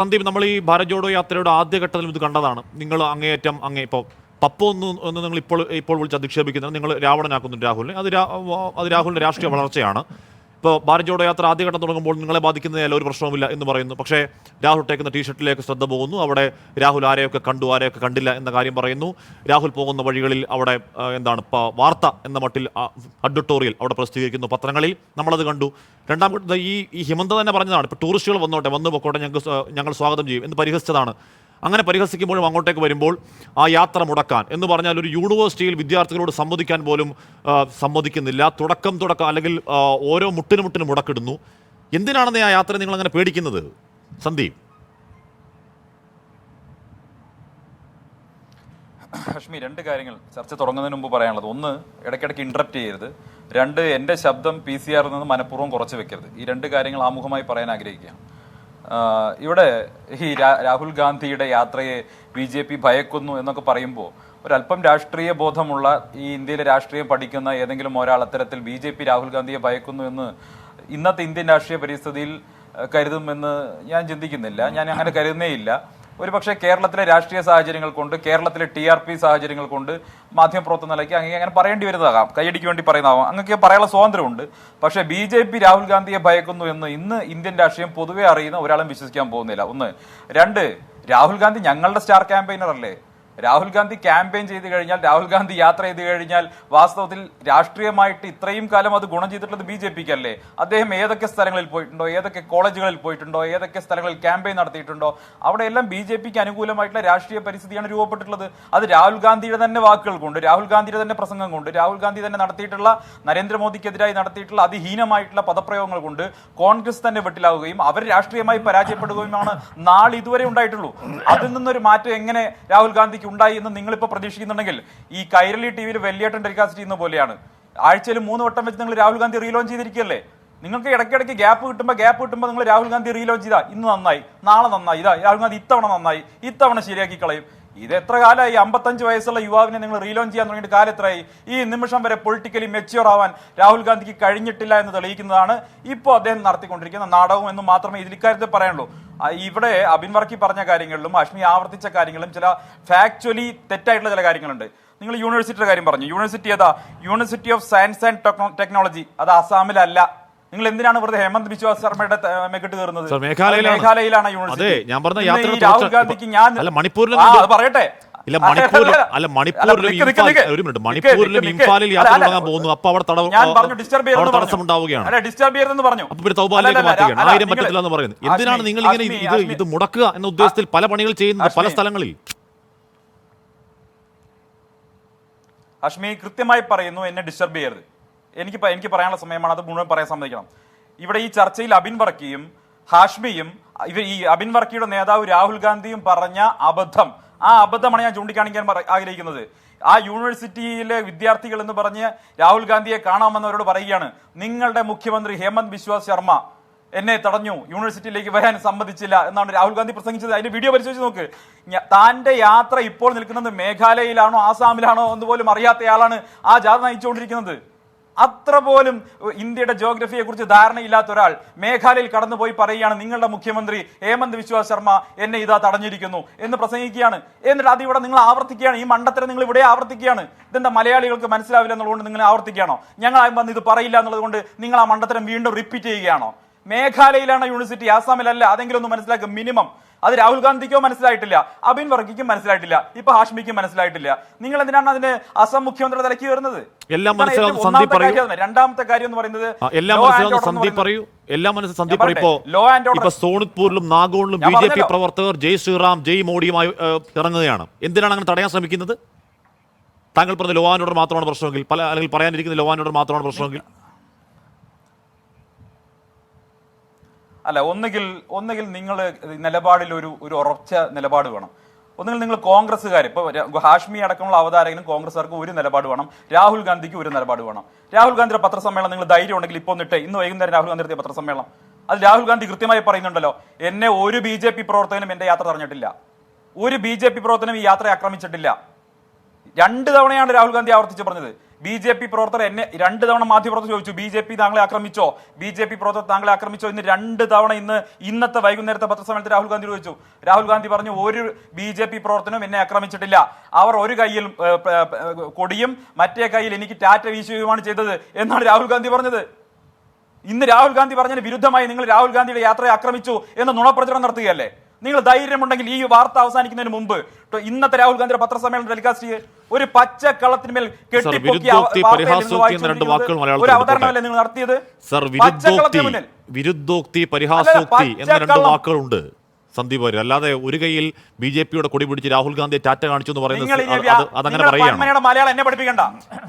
സന്ദീപ്, നമ്മൾ ഈ ഭാരത് ജോഡോ യാത്രയുടെ ആദ്യഘട്ടത്തിൽ ഇത് കണ്ടതാണ്. നിങ്ങൾ അങ്ങേയറ്റം ഇപ്പോൾ പപ്പു ഒന്ന് നിങ്ങൾ ഇപ്പോൾ വിളിച്ച് അധിക്ഷേപിക്കുന്നത് നിങ്ങൾ രാവണനാക്കുന്നു രാഹുലിനെ. അത് രാഹുലിൻ്റെ രാഷ്ട്രീയ വളർച്ചയാണ്. ഇപ്പോൾ ഭാരത് ജോഡോ യാത്ര ആദ്യഘട്ടം തുടങ്ങുമ്പോൾ നിങ്ങളെ ബാധിക്കുന്നതിൽ ഒരു പ്രശ്നവുമില്ല എന്ന് പറയുന്നു. പക്ഷേ രാഹുൽ ടേക്കുന്ന ടീഷർട്ടിലേക്ക് ശ്രദ്ധ പോകുന്നു. അവിടെ രാഹുൽ ആരെയൊക്കെ കണ്ടു, ആരെയൊക്കെ കണ്ടില്ല എന്ന കാര്യം പറയുന്നു. രാഹുൽ പോകുന്ന വഴികളിൽ അവിടെ വാർത്ത എന്ന മട്ടിൽ അഡ്വർട്ടോറിയൽ അവിടെ പ്രസിദ്ധീകരിക്കുന്നു പത്രങ്ങളിൽ. നമ്മളത് കണ്ടു. രണ്ടാമത്തെ ഈ ഹിമന്ത തന്നെ പറഞ്ഞതാണ്, ഇപ്പോൾ ടൂറിസ്റ്റുകൾ വന്നു പൊക്കോട്ടെ, ഞങ്ങൾ സ്വാഗതം ചെയ്യും എന്ന് പരിഹസിച്ചതാണ്. അങ്ങനെ പരിഹസിക്കുമ്പോഴും അങ്ങോട്ടേക്ക് വരുമ്പോൾ ആ യാത്ര മുടക്കാൻ എന്ന് പറഞ്ഞാൽ ഒരു യൂണിവേഴ്സിറ്റിയിൽ വിദ്യാർത്ഥികളോട് സംവദിക്കാൻ പോലും സമ്മതിക്കുന്നില്ല. തുടക്കം അല്ലെങ്കിൽ ഓരോ മുട്ടിന് മുടക്കിടുന്നു. എന്തിനാണെന്ന് ആ യാത്ര നിങ്ങൾ അങ്ങനെ പേടിക്കുന്നത് സന്ദീപ്? ഹഷ്മി, രണ്ട് കാര്യങ്ങൾ ചർച്ച തുടങ്ങുന്നതിന് മുമ്പ് പറയാനുള്ളത്. ഒന്ന്, ഇടയ്ക്കിടയ്ക്ക് ഇന്ററപ്റ്റ് ചെയ്യരുത്. രണ്ട്, എൻ്റെ ശബ്ദം PCR നിന്ന് മനഃപൂർവ്വം കുറച്ച് വെക്കരുത്. ഈ രണ്ട് കാര്യങ്ങൾ ആമുഖമായി പറയാൻ ആഗ്രഹിക്കുകയാണ്. ഇവിടെ ഈ രാഹുൽ ഗാന്ധിയുടെ യാത്രയെ BJP ഭയക്കുന്നു എന്നൊക്കെ പറയുമ്പോൾ ഒരല്പം രാഷ്ട്രീയ ബോധമുള്ള ഈ ഇന്ത്യയിലെ രാഷ്ട്രീയം പഠിക്കുന്ന ഏതെങ്കിലും ഒരാൾ അത്തരത്തിൽ BJP രാഹുൽ ഗാന്ധിയെ ഭയക്കുന്നു എന്ന് ഇന്നത്തെ ഇന്ത്യൻ രാഷ്ട്രീയ പരിസ്ഥിതിയിൽ കരുതുമെന്ന് ഞാൻ ചിന്തിക്കുന്നില്ല. ഞാൻ അങ്ങനെ കരുതുന്നേയില്ല. ഒരുപക്ഷെ കേരളത്തിലെ രാഷ്ട്രീയ സാഹചര്യങ്ങൾ കൊണ്ട്, കേരളത്തിലെ TRP സാഹചര്യങ്ങൾ കൊണ്ട് മാധ്യമപ്രവർത്തന നിലയ്ക്ക് അങ്ങനെ പറയേണ്ടി വരുന്നതാകാം, കൈയടിക്ക് വേണ്ടി പറയുന്നതാകാം, അങ്ങനെയൊക്കെ പറയാനുള്ള സ്വാതന്ത്ര്യമുണ്ട്. പക്ഷേ BJP രാഹുൽ ഗാന്ധിയെ ഭയക്കുന്നു എന്ന് ഇന്ന് ഇന്ത്യൻ രാഷ്ട്രീയം പൊതുവെ അറിയുന്ന ഒരാളും വിശ്വസിക്കാൻ പോകുന്നില്ല. ഒന്ന്. രണ്ട്, രാഹുൽ ഗാന്ധി ഞങ്ങളുടെ സ്റ്റാർ ക്യാമ്പയിനർ അല്ലേ? രാഹുൽ ഗാന്ധി ക്യാമ്പയിൻ ചെയ്ത് കഴിഞ്ഞാൽ, രാഹുൽ ഗാന്ധി യാത്ര ചെയ്ത് കഴിഞ്ഞാൽ വാസ്തവത്തിൽ രാഷ്ട്രീയമായിട്ട് ഇത്രയും കാലം അത് ഗുണം ചെയ്തിട്ടുള്ളത് BJPക്ക് അല്ലേ? അദ്ദേഹം ഏതൊക്കെ സ്ഥലങ്ങളിൽ പോയിട്ടുണ്ടോ, ഏതൊക്കെ കോളേജുകളിൽ പോയിട്ടുണ്ടോ, ഏതൊക്കെ സ്ഥലങ്ങളിൽ ക്യാമ്പയിൻ നടത്തിയിട്ടുണ്ടോ, അവിടെയെല്ലാം BJPക്ക് അനുകൂലമായിട്ടുള്ള രാഷ്ട്രീയ പരിസ്ഥിതിയാണ് രൂപപ്പെട്ടിട്ടുള്ളത്. അത് രാഹുൽ ഗാന്ധിയുടെ തന്നെ വാക്കുകൾ കൊണ്ട്, രാഹുൽ ഗാന്ധിയുടെ തന്നെ പ്രസംഗം കൊണ്ട്, രാഹുൽ ഗാന്ധി തന്നെ നടത്തിയിട്ടുള്ള, നരേന്ദ്രമോദിക്കെതിരായി നടത്തിയിട്ടുള്ള അതിഹീനമായിട്ടുള്ള പദപ്രയോഗങ്ങൾ കൊണ്ട് കോൺഗ്രസ് തന്നെ വെട്ടിലാവുകയും അവർ രാഷ്ട്രീയമായി പരാജയപ്പെടുകയുമാണ് നാളിതുവരെ ഉണ്ടായിട്ടുള്ളൂ. അതിൽ നിന്നൊരു മാറ്റം എങ്ങനെ രാഹുൽ ഗാന്ധിക്ക് ഉണ്ടായി എന്ന് നിങ്ങളിപ്പോൾ പ്രതീക്ഷിക്കുന്നുണ്ടെങ്കിൽ ഈ കൈരളി ടിവിയിൽ വെള്ളിയേട്ടൻ ടെലികാസ്റ്റ് ചെയ്യുന്ന പോലെയാണ്. ആഴ്ചയിൽ 3 വട്ടം വെച്ച് നിങ്ങൾ രാഹുൽ ഗാന്ധി റീലോഞ്ച് ചെയ്തിരിക്കുകയല്ലേ? നിങ്ങൾക്ക് ഇടയ്ക്കിടയ്ക്ക് ഗ്യാപ്പ് കിട്ടുമ്പോൾ നിങ്ങൾ രാഹുൽ ഗാന്ധി റീലോഞ്ച് ചെയ്താ ഇന്ന് നന്നായി, നാളെ നന്നായി, ഇതാ രാഹുൽ ഗാന്ധി ഇത്തവണ നന്നായി, ഇത്തവണ ശരിയാക്കി കളയും. ഇത് എത്ര കാലമായി? 55 വയസ്സുള്ള യുവാവിനെ നിങ്ങൾ റീലോഞ്ച് ചെയ്യാൻ തുടങ്ങിയിട്ട് കാലം എത്രയായി? ഈ നിമിഷം വരെ പൊളിറ്റിക്കലി മെച്യൂർ ആവാൻ രാഹുൽ ഗാന്ധിക്ക് കഴിഞ്ഞിട്ടില്ല എന്ന് തെളിയിക്കുന്നതാണ് ഇപ്പോൾ അദ്ദേഹം നടത്തിക്കൊണ്ടിരിക്കുന്ന നാടകം എന്ന് മാത്രമേ ഇതിക്കാര്യത്തിൽ പറയാനുള്ളൂ. ഇവിടെ അബിൻ വർക്കി പറഞ്ഞ കാര്യങ്ങളിലും അഷ്മി ആവർത്തിച്ച കാര്യങ്ങളിലും ചില ഫാക്ച്വലി തെറ്റായിട്ടുള്ള ചില കാര്യങ്ങളുണ്ട്. നിങ്ങൾ യൂണിവേഴ്സിറ്റിയുടെ കാര്യം പറഞ്ഞു. യൂണിവേഴ്സിറ്റി ഏതാ? University of science and technology. അത് ആസാമിലല്ല. നിങ്ങൾ എന്തിനാണ് വെറുതെ ഹേമന്ത് ബിശ്വ ശർമ്മയുടെ മെക്കിട്ട് കയറുന്നത്? മേഘാലയയിലാണ് യൂണിവേഴ്സിറ്റി. രാഹുൽ ഗാന്ധിക്ക് ഞാൻ പറയട്ടെ, മണിപ്പൂരിലും ഇംഫാലിൽ യാത്ര തുടങ്ങാൻ പോകുന്നു. അപ്പൊ അവിടെ തടസ്സമുണ്ടാവുകയാണ്. പറ്റത്തില്ലെന്ന് പറയുന്നത് എന്തിനാണ് നിങ്ങൾ ഇങ്ങനെ ഇത് മുടക്കുക എന്ന ഉദ്ദേശത്തിൽ പല പണികൾ ചെയ്യുന്നത് പല സ്ഥലങ്ങളിൽ? അഷ്മി കൃത്യമായി പറയുന്നു, എന്നെ ഡിസ്റ്റർബ് ചെയ്യരുത്. എനിക്ക് പറയാനുള്ള സമയമാണ്, അത് മുഴുവൻ പറയാൻ സമ്മതിക്കണം. ഇവിടെ ഈ ചർച്ചയിൽ അബിൻ വർക്കിയും ഹാഷ്മിയും ഈ അബിൻ വർക്കിയുടെ നേതാവ് രാഹുൽ ഗാന്ധിയും പറഞ്ഞ അബദ്ധം, ആ അബദ്ധമാണ് ഞാൻ ചൂണ്ടിക്കാണിക്കാൻ ആഗ്രഹിക്കുന്നത്. ആ യൂണിവേഴ്സിറ്റിയിലെ വിദ്യാർത്ഥികൾ എന്ന് പറഞ്ഞ് രാഹുൽ ഗാന്ധിയെ കാണാമെന്നവരോട് പറയുകയാണ്, നിങ്ങളുടെ മുഖ്യമന്ത്രി ഹേമന്ത് ബിശ്വ ശർമ്മ എന്നെ തടഞ്ഞു, യൂണിവേഴ്സിറ്റിയിലേക്ക് വരാൻ സമ്മതിച്ചില്ല എന്നാണ് രാഹുൽ ഗാന്ധി പ്രസംഗിച്ചത്. അതിന്റെ വീഡിയോ പരിശോധിച്ച് നോക്ക്. താന്റെ യാത്ര ഇപ്പോൾ നിൽക്കുന്നത് മേഘാലയയിലാണോ ആസാമിലാണോ എന്ന് പോലും അറിയാത്തയാളാണ് ആ ജാഥ നയിച്ചുകൊണ്ടിരിക്കുന്നത്. അത്ര പോലും ഇന്ത്യയുടെ ജോഗ്രഫിയെ കുറിച്ച് ധാരണയില്ലാത്ത ഒരാൾ മേഘാലയയിൽ കടന്നുപോയി പറയുകയാണ്, നിങ്ങളുടെ മുഖ്യമന്ത്രി ഹേമന്ത് ബിശ്വ ശർമ്മ എന്നെ ഇതാ തടഞ്ഞിരിക്കുന്നു എന്ന് പ്രസംഗിക്കുകയാണ്. എന്നിട്ട് അത് ഇവിടെ നിങ്ങൾ ആവർത്തിക്കുകയാണ്. ഈ മണ്ടത്തരം നിങ്ങൾ ഇവിടെ ആവർത്തിക്കുകയാണ്. ഇതെന്താ മലയാളികൾക്ക് മനസ്സിലാവില്ല എന്നുള്ളതുകൊണ്ട് നിങ്ങൾ ആവർത്തിക്കുകയാണോ? ഞങ്ങൾ വന്ന് ഇത് പറയില്ല എന്നുള്ളത് കൊണ്ട് നിങ്ങൾ ആ മണ്ടത്തരം വീണ്ടും റിപ്പീറ്റ് ചെയ്യുകയാണോ? മേഘാലയയിലാണ് യൂണിവേഴ്സിറ്റി, ആസാമിലല്ല. അതെങ്കിലും ഒന്ന് മനസ്സിലാക്കും മിനിമം. അത് രാഹുൽ ഗാന്ധിക്കോ മനസ്സിലായിട്ടില്ല, അബിൻ വർക്കിക്കും മനസ്സിലായിട്ടില്ല, ഇപ്പൊ ഹാഷ്മിക്കും മനസ്സിലായിട്ടില്ല. നിങ്ങൾ എന്തിനാണ് അതിന് അസം മുഖ്യമന്ത്രി തലക്ക് കയറുന്നത്? രണ്ടാമത്തെ കാര്യം എന്ന് പറയുന്നത് സോണിത്പൂരിലും നാഗോണിലും BJP പ്രവർത്തകർ ജയ് ശ്രീറാം ജയ് മോഡിയുമായി ഇറങ്ങുകയാണ്. എന്തിനാണ് അങ്ങനെ തടയാൻ ശ്രമിക്കുന്നത്? താങ്കൾ പറഞ്ഞ ലോ ആൻഡ് ഓർഡർ മാത്രമാണ് പ്രശ്നമെങ്കിൽ, അല്ലെങ്കിൽ പറയാനിരിക്കുന്ന ലോ ആൻഡ് ഓർഡർ മാത്രമാണ് പ്രശ്നമെങ്കിൽ, അല്ല, ഒന്നുകിൽ നിങ്ങൾ നിലപാടിൽ ഒരു ഉറച്ച നിലപാട് വേണം. ഒന്നുകിൽ നിങ്ങൾ കോൺഗ്രസ്സുകാർ, ഇപ്പൊ ഹാഷ്മി അടക്കമുള്ള അവതാരകനും കോൺഗ്രസ്സുകാർക്ക് ഒരു നിലപാട് വേണം, രാഹുൽ ഗാന്ധിക്ക് ഒരു നിലപാട് വേണം. രാഹുൽ ഗാന്ധിയുടെ പത്രസമ്മേളനം നിങ്ങൾ ധൈര്യം ഉണ്ടെങ്കിൽ ഇപ്പോൾ ഇന്ന് വൈകുന്നേരം രാഹുൽ ഗാന്ധി നടത്തിയ പത്രസമ്മേളനം, അത് രാഹുൽ ഗാന്ധി കൃത്യമായി പറയുന്നുണ്ടല്ലോ, എന്നെ ഒരു BJP പ്രവർത്തകനും എന്റെ യാത്ര തടഞ്ഞിട്ടില്ല, ഒരു BJP പ്രവർത്തനം ഈ യാത്രയെ ആക്രമിച്ചിട്ടില്ല. 2 തവണയാണ് രാഹുൽ ഗാന്ധി ആവർത്തിച്ച് പറഞ്ഞത്. BJP പ്രവർത്തകർ എന്നെ 2 തവണ മാധ്യമപ്രവർത്തകർ ചോദിച്ചു, BJP താങ്കളെ ആക്രമിച്ചോ, BJP പ്രവർത്തകർ താങ്കളെ ആക്രമിച്ചോ എന്ന് 2 തവണ ഇന്നത്തെ വൈകുന്നേരത്തെ പത്രസമ്മേളനത്തിൽ രാഹുൽ ഗാന്ധി ചോദിച്ചു. രാഹുൽ ഗാന്ധി പറഞ്ഞു, ഒരു BJP പ്രവർത്തനം എന്നെ ആക്രമിച്ചിട്ടില്ല, അവർ ഒരു കയ്യിൽ കൊടിയും മറ്റേ കയ്യിൽ എനിക്ക് ടാറ്റ വീശുകയുമാണ് ചെയ്തത് എന്നാണ് രാഹുൽ ഗാന്ധി പറഞ്ഞത്. ഇന്ന് രാഹുൽ ഗാന്ധി പറഞ്ഞതിന് വിരുദ്ധമായി നിങ്ങൾ രാഹുൽ ഗാന്ധിയുടെ യാത്രയെ ആക്രമിച്ചു എന്ന നുണപ്രചരണം നടത്തുകയല്ലേ? നിങ്ങൾ ധൈര്യമുണ്ടെങ്കിൽ ഈ വാർത്ത അവസാനിക്കുന്നതിന് മുമ്പ് ഇന്നത്തെ രാഹുൽ ഗാന്ധിയുടെ പത്രസമ്മേളനം ടെലികാസ്റ്റ് ചെയ്യേ. ഒരു പച്ചക്കളത്തിന്മേൽ കെട്ടിപ്പൊക്കിയ ഒരു അവതരണമല്ലേ നിങ്ങൾ നടത്തിയത്? വിരുദ്ധോക്തി, പരിഹാസോക്തി എന്ന 2 വാക്കുകളുണ്ട് സന്ദീപ് വാര്യർ. അല്ലാതെ ഒരു കയ്യിൽ BJP-യുടെ കൊടി പിടിച്ച് രാഹുൽ ഗാന്ധിയെ ടാറ്റ കാണിച്ചു എന്ന് പറയുന്നത് അതങ്ങനെ പറയുകയാണ്. മലയാളം എന്നെ പഠിപ്പിക്കണ്ട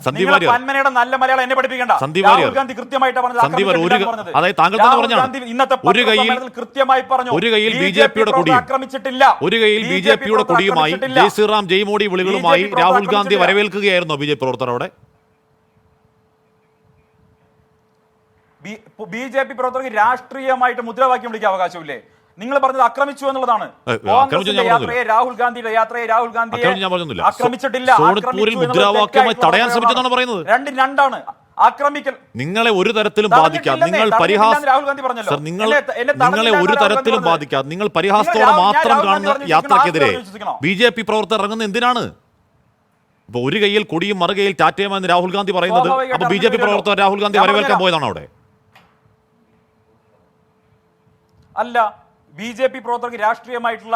സന്ദീപ് വാര്യർ. നല്ല മലയാളം എന്നെ പഠിപ്പിക്കണ്ട. രാഹുൽ ഗാന്ധി കൃത്യമായിട്ട് പറഞ്ഞത്, അതായത് താങ്കൾ തന്നെ പറഞ്ഞാണ്, ഇന്നത്തെ കൃത്യമായി പറഞ്ഞു, ഒരു കയ്യിൽ BJP-യുടെ കൊടിയും ആക്രമിച്ചിട്ടില്ല, ഒരു കയ്യിൽ BJP-യുടെ കൊടിയുമായി ജയ് ശ്രീറാം ജയ് മോഡി വിളികളുമായി രാഹുൽ ഗാന്ധി വരവേൽക്കുകയായിരുന്നോ BJP പ്രവർത്തകരോടെ? BJP പ്രവർത്തകർക്ക് രാഷ്ട്രീയമായിട്ട് മുദ്രാവാക്യം വിളിക്കാൻ അവകാശമില്ലേ? നിങ്ങൾ പറഞ്ഞത് ആക്രമിച്ചു എന്നുള്ളതാണ്. രാഹുൽ ഗാന്ധിയുടെ യാത്രയെ രാഹുൽ ഗാന്ധിയെ ആക്രമിച്ചിട്ടില്ല, മുദ്രാവാക്യമായി തടയാൻ ശ്രമിച്ചെന്നാണ് പറയുന്നത്. രണ്ടാണ്. ആക്രമിക്കൽ നിങ്ങളെ ഒരു തരത്തിലും ബാധിക്കാതെ, നിങ്ങൾ നിങ്ങളെ ഒരു തരത്തിലും ബാധിക്കാതെ നിങ്ങൾ പരിഹാസത്തോടെ മാത്രം കാണുന്ന യാത്രക്കെതിരെ BJP പ്രവർത്തകർ ഇറങ്ങുന്നത് എന്തിനാണ്? ഇപ്പൊ ഒരു കയ്യിൽ കൊടിയും മറുകയിൽ ടാറ്റയുമെന്ന് രാഹുൽ ഗാന്ധി പറയുന്നത്, അപ്പൊ BJP പ്രവർത്തകർ രാഹുൽ ഗാന്ധി വരവേൽക്കാൻ പോയതാണോ അവിടെ? അല്ല, BJP പ്രവർത്തകർക്ക് രാഷ്ട്രീയമായിട്ടുള്ള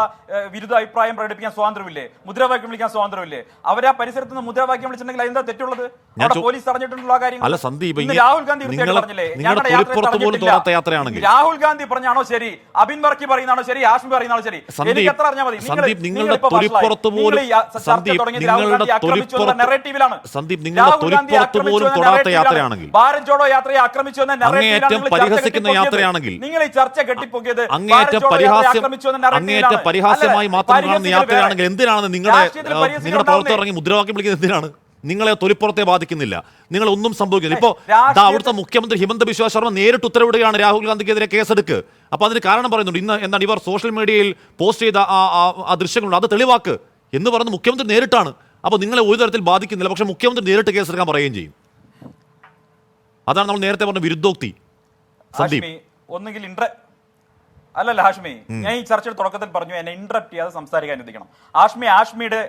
വിരുദ്ധ അഭിപ്രായം പ്രകടിപ്പിക്കാൻ സ്വാതന്ത്ര്യമില്ലേ? മുദ്രാവാക്യം വിളിക്കാൻ സ്വാതന്ത്ര്യമില്ലേ? അവരാ പരിസരത്ത് നിന്ന് മുദ്രാവാക്യം വിളിച്ചിട്ടുണ്ടെങ്കിൽ എന്താ തെറ്റുള്ളത്? പോലീസ് അറിഞ്ഞിട്ടുള്ള കാര്യം അല്ല സന്ദീപ്, രാഹുൽ ഗാന്ധി പറഞ്ഞില്ലേ രാഹുൽ ഗാന്ധി പറഞ്ഞാണോ ശരി, അബിൻ വർക്കി പറയുന്നതാണോ ശരി, ആഷ്മി പറയുന്നതാണോ ശരി? എനിക്ക് എത്ര അറിഞ്ഞാൽ മതി. നിങ്ങളുടെ തൊലിപ്പുറത്ത് പോലും തൊടാത്ത യാത്രയാണെങ്കിൽ, ഭാരത് ജോഡോ യാത്രയെ ആക്രമിച്ചു എന്ന പരിഹസിക്കുന്ന യാത്രയാണെങ്കിൽ, നിങ്ങൾ ഈ ചർച്ച കെട്ടിപ്പൊക്കിയത് അങ്ങേയറ്റം പരിഹാസ്യമായി മാത്രം കാണുന്ന യാത്രയാണെങ്കിൽ എന്തിനാണ് നിങ്ങളുടെ പ്രവർത്തകർ ഇറങ്ങി മുദ്രാവാക്യം വിളിക്കുന്നത്? എന്തിനാണ്? നിങ്ങളെ തൊലിപ്പുറത്തെ ബാധിക്കുന്നില്ല, നിങ്ങൾ ഒന്നും സംഭവിക്കുന്നില്ല. ഇപ്പോ അവിടുത്തെ മുഖ്യമന്ത്രി ഹിമന്ത ബിശ്വ ശർമ്മ നേരിട്ട് ഉത്തരവിടുകയാണ് രാഹുൽ ഗാന്ധിക്കെതിരെ കേസെടുക്ക്. അപ്പൊ അതിന് കാരണം പറയുന്നുണ്ട്. ഇന്ന് എന്താണ് ഇവർ സോഷ്യൽ മീഡിയയിൽ പോസ്റ്റ് ചെയ്ത ആ ദൃശ്യങ്ങളുണ്ട്, അത് തെളിവാക്ക് എന്ന് പറയുന്നത് മുഖ്യമന്ത്രി നേരിട്ടാണ്. അപ്പൊ നിങ്ങളെ ഒരു തരത്തിൽ ബാധിക്കുന്നില്ല, പക്ഷെ മുഖ്യമന്ത്രി നേരിട്ട് കേസെടുക്കാൻ പറയുകയും ചെയ്യും. അതാണ് നമ്മൾ നേരത്തെ പറഞ്ഞ വിരുദ്ധോക്തി. സന്ദീപ്, ഒന്നുകിൽ അല്ലല്ല ഹാഷ്മി, ഞാൻ ഈ ചർച്ചയുടെ തുടക്കത്തിൽ പറഞ്ഞു എന്നെ ഇന്ററപ്റ്റ് ചെയ്യാതെ സംസാരിക്കാൻ എത്തിക്കണം. ആഷ്മിയുടെ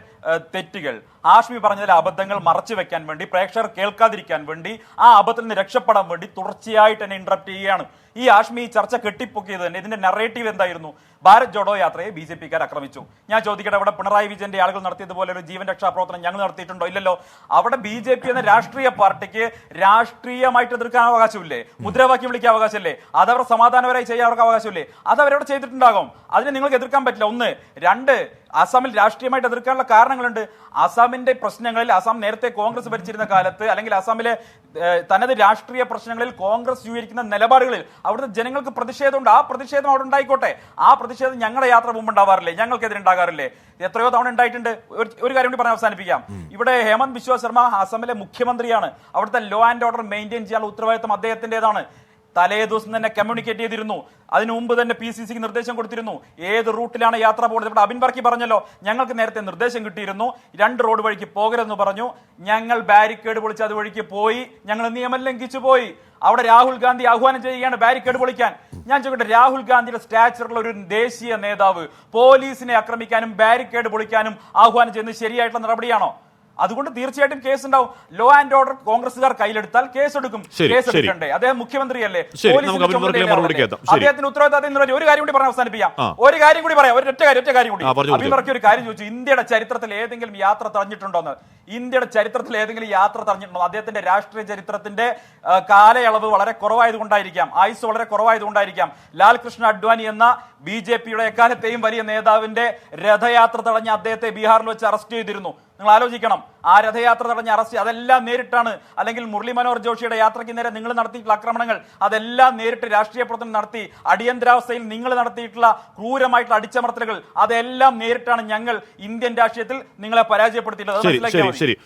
തെറ്റുകൾ, ആഷ്മി പറഞ്ഞതിലെ അബദ്ധങ്ങൾ മറച്ചു വെക്കാൻ വേണ്ടി, പ്രേക്ഷകർ കേൾക്കാതിരിക്കാൻ വേണ്ടി, ആ അബദ്ധത്തിൽ നിന്ന് രക്ഷപ്പെടാൻ വേണ്ടി തുടർച്ചയായിട്ട് എന്നെ ഇന്ററപ്റ്റ് ചെയ്യുകയാണ്. ഈ ആഷ്മി ഈ ചർച്ച കെട്ടിപ്പൊക്കിയത് തന്നെ ഇതിന്റെ നറേറ്റീവ് എന്തായിരുന്നു? ഭാരത് ജോഡോ യാത്രയെ BJP-ക്കാർ ആക്രമിച്ചു. ഞാൻ ചോദിക്കട്ടെ, അവിടെ പിണറായി വിജയന്റെ ആളുകൾ നടത്തിയതുപോലെ ഒരു ജീവൻ രക്ഷാ പ്രവർത്തനം ഞങ്ങൾ നടത്തിയിട്ടുണ്ടോ? ഇല്ലല്ലോ. അവിടെ BJP എന്ന രാഷ്ട്രീയ പാർട്ടിക്ക് രാഷ്ട്രീയമായിട്ട് എതിർക്കാൻ അവകാശമില്ലേ? മുദ്രാവാക്യം വിളിക്കാൻ അവകാശമില്ലേ? അതവർ സമാധാനപരമായി ചെയ്യാൻ അവർക്ക് അവകാശമില്ലേ? അത് അവരവിടെ ചെയ്തിട്ടുണ്ടാകും. അതിനെ നിങ്ങൾക്ക് എതിർക്കാൻ പറ്റില്ല. 1. 2, അസമിൽ രാഷ്ട്രീയമായിട്ട് എതിർക്കാനുള്ള കാരണങ്ങളുണ്ട്. അസമിന്റെ പ്രശ്നങ്ങളിൽ, അസം നേരത്തെ കോൺഗ്രസ് ഭരിച്ചിരുന്ന കാലത്ത്, അല്ലെങ്കിൽ അസമിലെ തനത് രാഷ്ട്രീയ പ്രശ്നങ്ങളിൽ കോൺഗ്രസ് സ്വീകരിക്കുന്ന നിലപാടുകളിൽ അവിടുത്തെ ജനങ്ങൾക്ക് പ്രതിഷേധമുണ്ട്. ആ പ്രതിഷേധം അവിടെ ഉണ്ടായിക്കോട്ടെ. ആ പ്രതിഷേധം ഞങ്ങളുടെ യാത്ര മുമ്പ് ഉണ്ടാവാറില്ലേ? ഞങ്ങൾക്കെതിരെ ഉണ്ടാകാറില്ലേ? എത്രയോ തവണ ഉണ്ടായിട്ടുണ്ട്. ഒരു കാര്യം കൂടി പറഞ്ഞ് അവസാനിപ്പിക്കാം. ഇവിടെ ഹേമന്ത് ബിശ്വ ശർമ്മ അസമിലെ മുഖ്യമന്ത്രിയാണ്. അവിടുത്തെ ലോ ആൻഡ് ഓർഡർ മെയിൻറ്റെയിൻ ചെയ്യാനുള്ള ഉത്തരവാദിത്തം അദ്ദേഹത്തിൻ്റെതാണ്. തലേ ദിവസം തന്നെ കമ്മ്യൂണിക്കേറ്റ് ചെയ്തിരുന്നു. അതിനു മുമ്പ് തന്നെ PCCക്ക് നിർദ്ദേശം കൊടുത്തിരുന്നു ഏത് റൂട്ടിലാണ് യാത്ര പോകുന്നത്. ഇവിടെ അബിൻ വർക്കി പറഞ്ഞല്ലോ, ഞങ്ങൾക്ക് നേരത്തെ നിർദ്ദേശം കിട്ടിയിരുന്നു, 2 റോഡ് വഴിക്ക് പോകരുതെന്ന് പറഞ്ഞു. ഞങ്ങൾ ബാരിക്കേഡ് പൊളിച്ച് അത് വഴിക്ക് പോയി, ഞങ്ങൾ നിയമം ലംഘിച്ചു പോയി. അവിടെ രാഹുൽ ഗാന്ധി ആഹ്വാനം ചെയ്യുകയാണ് ബാരിക്കേഡ് പൊളിക്കാൻ. ഞാൻ ചോദിക്കട്ടെ, രാഹുൽ ഗാന്ധിയുടെ സ്റ്റാച്ചറുള്ള ഒരു ദേശീയ നേതാവ് പോലീസിനെ ആക്രമിക്കാനും ബാരിക്കേഡ് പൊളിക്കാനും ആഹ്വാനം ചെയ്യുന്നത് ശരിയായിട്ടുള്ള നടപടിയാണോ? അതുകൊണ്ട് തീർച്ചയായിട്ടും കേസ് ഉണ്ടാവും. ലോ ആൻഡ് ഓർഡർ കോൺഗ്രസുകാർ കയ്യിലെടുത്താൽ കേസ് എടുക്കും. കേസ് എടുക്കണ്ടേ? അദ്ദേഹം മുഖ്യമന്ത്രിയല്ലേ, അദ്ദേഹത്തിന് ഉത്തരവാദിത്തം. ഒരു കാര്യം കൂടി പറഞ്ഞ് അവസാനിപ്പിക്കാം. ഒരു കാര്യം കൂടി പറയാം, ഒറ്റ കാര്യം കൂടി. അഭിമർക്കി ഒരു കാര്യം ചോദിച്ചു, ഇന്ത്യയുടെ ചരിത്രത്തിൽ ഏതെങ്കിലും യാത്ര തടഞ്ഞിട്ടുണ്ടോന്ന്. ഇന്ത്യയുടെ ചരിത്രത്തിൽ ഏതെങ്കിലും യാത്ര തടഞ്ഞിട്ടുണ്ടോ? അദ്ദേഹത്തിന്റെ രാഷ്ട്രീയ ചരിത്രത്തിന്റെ കാലയളവ് വളരെ കുറവായതുകൊണ്ടായിരിക്കാം, ആയുസ് വളരെ കുറവായതുകൊണ്ടായിരിക്കാം. ലാൽകൃഷ്ണ അഡ്വാനി എന്ന BJP-യുടെ എക്കാലത്തെയും വലിയ നേതാവിന്റെ രഥയാത്ര തടഞ്ഞ അദ്ദേഹത്തെ ബീഹാറിൽ വെച്ച് അറസ്റ്റ് ചെയ്തിരുന്നു. നിങ്ങൾ ആലോചിക്കണം, ആ രഥയാത്ര തടഞ്ഞ അറസ്റ്റ് അതെല്ലാം നേരിട്ടാണ്. അല്ലെങ്കിൽ മുരളി മനോഹർ ജോഷിയുടെ യാത്രയ്ക്ക് നേരെ നിങ്ങൾ നടത്തിയിട്ടുള്ള ആക്രമണങ്ങൾ അതെല്ലാം നേരിട്ട് രാഷ്ട്രീയ പ്രവർത്തനം നടത്തി. അടിയന്തരാവസ്ഥയിൽ നിങ്ങൾ നടത്തിയിട്ടുള്ള ക്രൂരമായിട്ടുള്ള അടിച്ചമർത്തലുകൾ അതെല്ലാം നേരിട്ടാണ് ഞങ്ങൾ ഇന്ത്യൻ രാഷ്ട്രീയത്തിൽ നിങ്ങളെ പരാജയപ്പെടുത്തിയിട്ടുള്ളത്. ശരി.